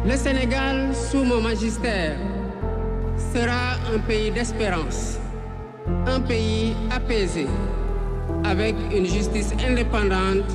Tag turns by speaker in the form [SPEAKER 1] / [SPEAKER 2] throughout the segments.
[SPEAKER 1] Le Sénégal, sous mon magistère, sera un pays d'espérance, un pays apaisé, avec une justice indépendante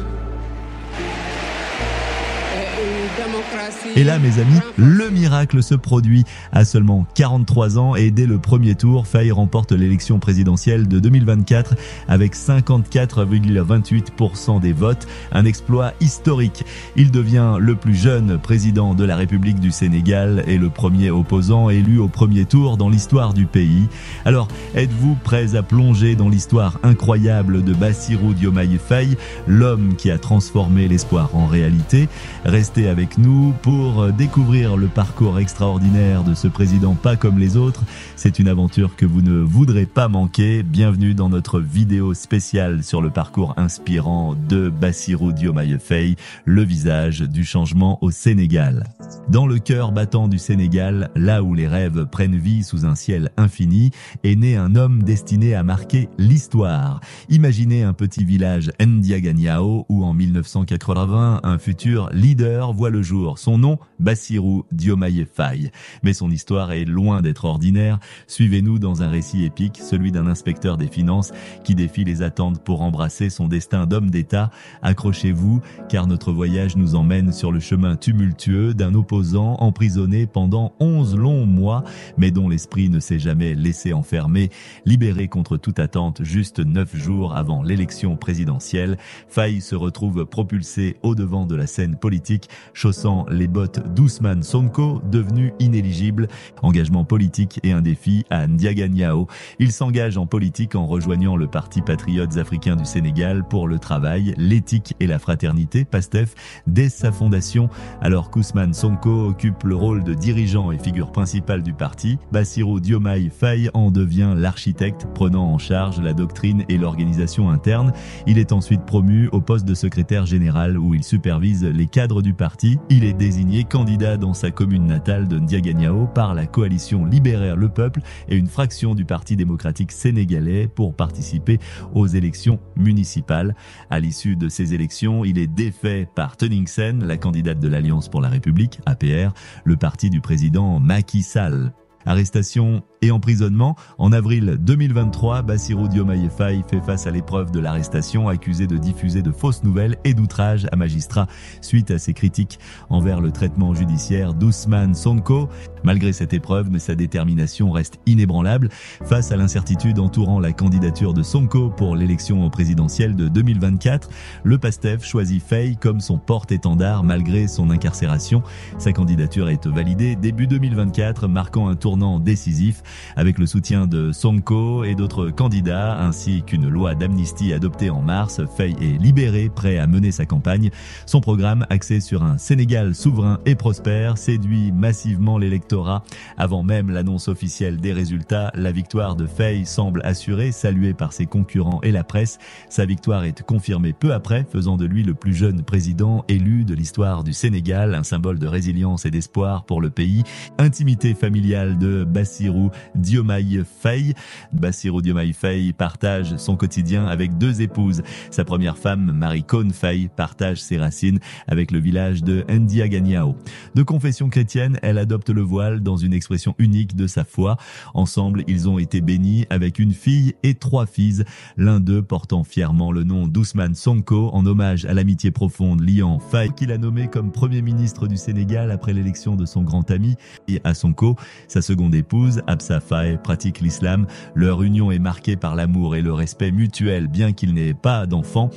[SPEAKER 1] et une démocratie.
[SPEAKER 2] Et là, mes amis, le miracle se produit. À seulement 43 ans et dès le premier tour, Faye remporte l'élection présidentielle de 2024 avec 54,28% des votes, un exploit historique. Il devient le plus jeune président de la République du Sénégal et le premier opposant élu au premier tour dans l'histoire du pays. Alors, êtes-vous prêts à plonger dans l'histoire incroyable de Bassirou Diomaye Faye, l'homme qui a transformé l'espoir en réalité? Restez avec nous pour découvrir le parcours extraordinaire de ce président pas comme les autres. C'est une aventure que vous ne voudrez pas manquer. Bienvenue dans notre vidéo spéciale sur le parcours inspirant de Bassirou Diomaye Faye, le visage du changement au Sénégal. Dans le cœur battant du Sénégal, là où les rêves prennent vie sous un ciel infini, est né un homme destiné à marquer l'histoire. Imaginez un petit village Ndiaganiao où en 1980, un futur leader voit le jour. Son nom, Bassirou Diomaye Faye. Mais son histoire est loin d'être ordinaire. Suivez-nous dans un récit épique, celui d'un inspecteur des finances qui défie les attentes pour embrasser son destin d'homme d'État. Accrochez-vous, car notre voyage nous emmène sur le chemin tumultueux d'un opposant emprisonné pendant 11 longs mois, mais dont l'esprit ne s'est jamais laissé enfermer. Libéré contre toute attente juste 9 jours avant l'élection présidentielle, Faye se retrouve propulsé au devant de la scène politique, chaussant les bottes d'Ousmane Sonko, devenu inéligible. Engagement politique et un défi à Ndiaganiao. Il s'engage en politique en rejoignant le Parti Patriotes Africains du Sénégal pour le travail, l'éthique et la fraternité, PASTEF, dès sa fondation. Alors qu'Ousmane Sonko occupe le rôle de dirigeant et figure principale du parti, Bassirou Diomaye Faye en devient l'architecte, prenant en charge la doctrine et l'organisation interne. Il est ensuite promu au poste de secrétaire général où il supervise les cadres du parti. Il est désigné candidat dans sa commune natale de Ndiaganiao par la coalition Libérer le Peuple et une fraction du Parti démocratique sénégalais pour participer aux élections municipales. À l'issue de ces élections, il est défait par Tening Sen, la candidate de l'Alliance pour la République, APR, le parti du président Macky Sall. Arrestation et emprisonnement. En avril 2023, Bassirou Diomaye Faye fait face à l'épreuve de l'arrestation, accusé de diffuser de fausses nouvelles et d'outrage à magistrat suite à ses critiques envers le traitement judiciaire d'Ousmane Sonko. Malgré cette épreuve, mais sa détermination reste inébranlable. Face à l'incertitude entourant la candidature de Sonko pour l'élection présidentielle de 2024, le PASTEF choisit Faye comme son porte-étendard malgré son incarcération. Sa candidature est validée début 2024, marquant un tournant décisif avec le soutien de Sonko et d'autres candidats ainsi qu'une loi d'amnistie adoptée en mars. Faye est libéré, prêt à mener sa campagne. Son programme, axé sur un Sénégal souverain et prospère, séduit massivement l'électorat. Avant même l'annonce officielle des résultats, la victoire de Faye semble assurée, saluée par ses concurrents et la presse. Sa victoire est confirmée peu après, faisant de lui le plus jeune président élu de l'histoire du Sénégal, un symbole de résilience et d'espoir pour le pays. Intimité familiale de Bassirou Diomaye Faye. Bassirou Diomaye Faye partage son quotidien avec 2 épouses. Sa première femme, Marie Cohn Faye, partage ses racines avec le village de Ndiaganiao. De confession chrétienne, elle adopte le voile dans une expression unique de sa foi. Ensemble, ils ont été bénis avec une fille et 3 fils, l'un d'eux portant fièrement le nom d'Ousmane Sonko en hommage à l'amitié profonde liant Faye, qu'il a nommé comme Premier ministre du Sénégal après l'élection de son grand ami, et à Sonko, sa seconde épouse, Absa Faye, pratique l'islam. Leur union est marquée par l'amour et le respect mutuel, bien qu'il n'ait pas d'enfants.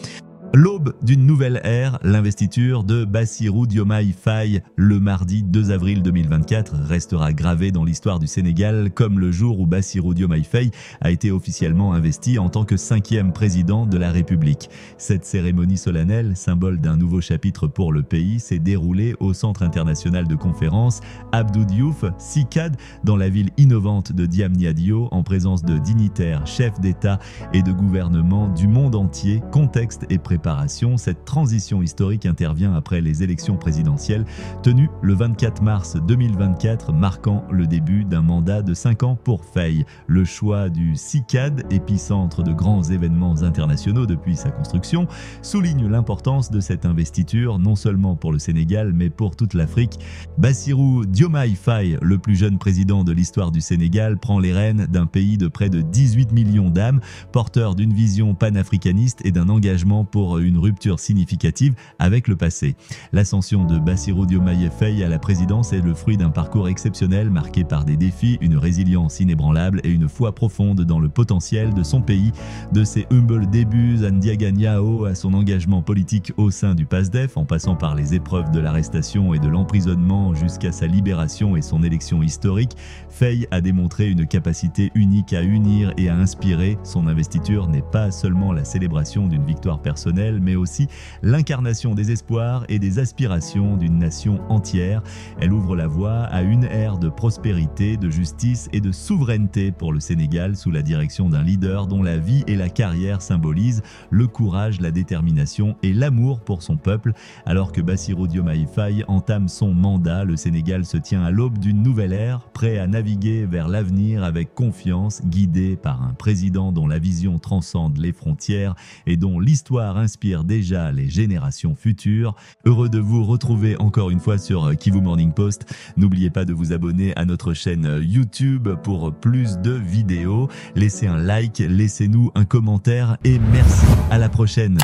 [SPEAKER 2] L'aube d'une nouvelle ère, l'investiture de Bassirou Diomaye Faye le mardi 2 avril 2024 restera gravée dans l'histoire du Sénégal comme le jour où Bassirou Diomaye Faye a été officiellement investi en tant que 5e président de la République. Cette cérémonie solennelle, symbole d'un nouveau chapitre pour le pays, s'est déroulée au Centre international de conférences Abdou Diouf, CICAD, dans la ville innovante de Diamniadio, en présence de dignitaires, chefs d'État et de gouvernement du monde entier. Contexte et préparation préparation. Cette transition historique intervient après les élections présidentielles tenues le 24 mars 2024, marquant le début d'un mandat de 5 ans pour Faye. Le choix du CICAD, épicentre de grands événements internationaux depuis sa construction, souligne l'importance de cette investiture, non seulement pour le Sénégal, mais pour toute l'Afrique. Bassirou Diomaye Faye, le plus jeune président de l'histoire du Sénégal, prend les rênes d'un pays de près de 18 millions d'âmes, porteur d'une vision panafricaniste et d'un engagement pour une rupture significative avec le passé. L'ascension de Bassirou Diomaye Faye à la présidence est le fruit d'un parcours exceptionnel marqué par des défis, une résilience inébranlable et une foi profonde dans le potentiel de son pays. De ses humbles débuts à Ndiaga Nyao à son engagement politique au sein du PASDEF, en passant par les épreuves de l'arrestation et de l'emprisonnement jusqu'à sa libération et son élection historique, Faye a démontré une capacité unique à unir et à inspirer. Son investiture n'est pas seulement la célébration d'une victoire personnelle, mais aussi l'incarnation des espoirs et des aspirations d'une nation entière. Elle ouvre la voie à une ère de prospérité, de justice et de souveraineté pour le Sénégal sous la direction d'un leader dont la vie et la carrière symbolisent le courage, la détermination et l'amour pour son peuple. Alors que Bassirou Diomaye Faye entame son mandat, le Sénégal se tient à l'aube d'une nouvelle ère, prêt à naviguer vers l'avenir avec confiance, guidé par un président dont la vision transcende les frontières et dont l'histoire inspire déjà les générations futures. Heureux de vous retrouver encore une fois sur Kivu Morning Post. N'oubliez pas de vous abonner à notre chaîne YouTube pour plus de vidéos. Laissez un like, laissez-nous un commentaire et merci. À la prochaine.